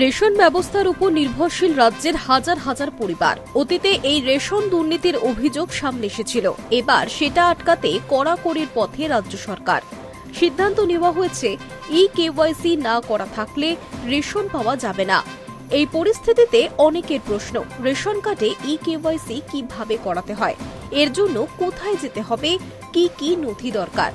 Ration ব্যবস্থার উপর নির্ভরশীল রাজ্যের হাজার হাজার পরিবার। অতীতে এই রেশন দুর্নীতির অভিযোগ সামনে এসেছিল। এবার সেটা আটকাতে কড়াকড়ির পথে রাজ্য সরকার। সিদ্ধান্ত নেওয়া হয়েছে কেওয়াইসি না করা থাকলে রেশন পাওয়া যাবে না। এই পরিস্থিতিতে অনেকের প্রশ্ন, রেশন কার্ডে কেওয়াইসি কিভাবে করাতে হয়, এর জন্য কোথায় যেতে হবে, কি কি নথি দরকার।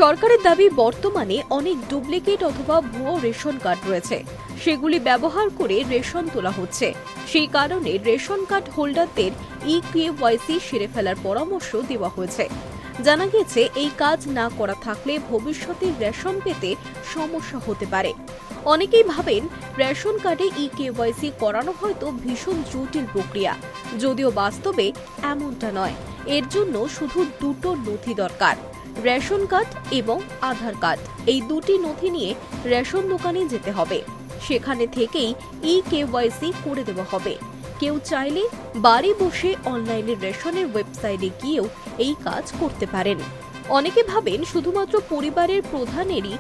সরকারের দাবি, বর্তমানে অনেক ডুপ্লিকেট অথবা ভুয়ো রেশন কার্ড রয়েছে, সেগুলি ব্যবহার করে রেশন তোলা হচ্ছে। সেই কারণে রেশন কার্ড হোল্ডারদের কেওয়াইসি সেরে ফেলার পরামর্শ দেওয়া হয়েছে। জানা গেছে, এই কাজ না করা থাকলে ভবিষ্যতে রেশন পেতে সমস্যা হতে পারে। অনেকেই ভাবেন রেশন কার্ডে কেওয়াইসি করানো হয়তো ভীষণ জটিল প্রক্রিয়া, যদিও বাস্তবে এমনটা নয়। এর জন্য শুধু দুটো নথি দরকার, রেশন কার্ড এবং আধার কার্ড। এই দুটি নথি নিয়ে রেশন দোকানে যেতে হবে, সেখানে থেকেই কেওয়াইসি করে দেওয়া হবে। কেউ চাইলে বাড়ি বসে অনলাইনে রেশনের ওয়েবসাইটে গিয়েও এই কাজ করতে পারেন। অনেকে ভাবেন শুধুমাত্র পরিবারের প্রধানেরই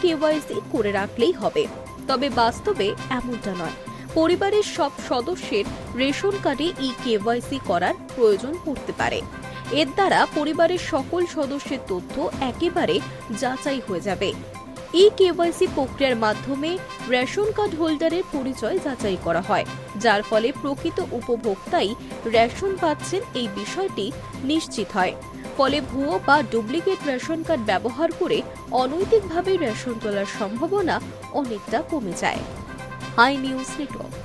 কেওয়াইসি করে রাখলেই হবে, তবে বাস্তবে এমনটা নয়। পরিবারের সব সদস্যের রেশন কার্ডে কেওয়াইসি করার প্রয়োজন পড়তে পারে। এর দ্বারা পরিবারের সকল সদস্যের তথ্য একেবারে যাচাই হয়ে যাবে। কেওয়াইসি প্রক্রিয়ার মাধ্যমে রেশন কার্ড হোল্ডারের পরিচয় যাচাই করা হয়, যার ফলে প্রকৃত উপভোক্তাই রেশন পাচ্ছেন এই বিষয়টি নিশ্চিত হয়। ফলে ভুয়ো বা ডুপ্লিকেট রেশন কার্ড ব্যবহার করে অনৈতিকভাবে রেশন তোলার সম্ভাবনা অনেকটা কমে যায়। High news network.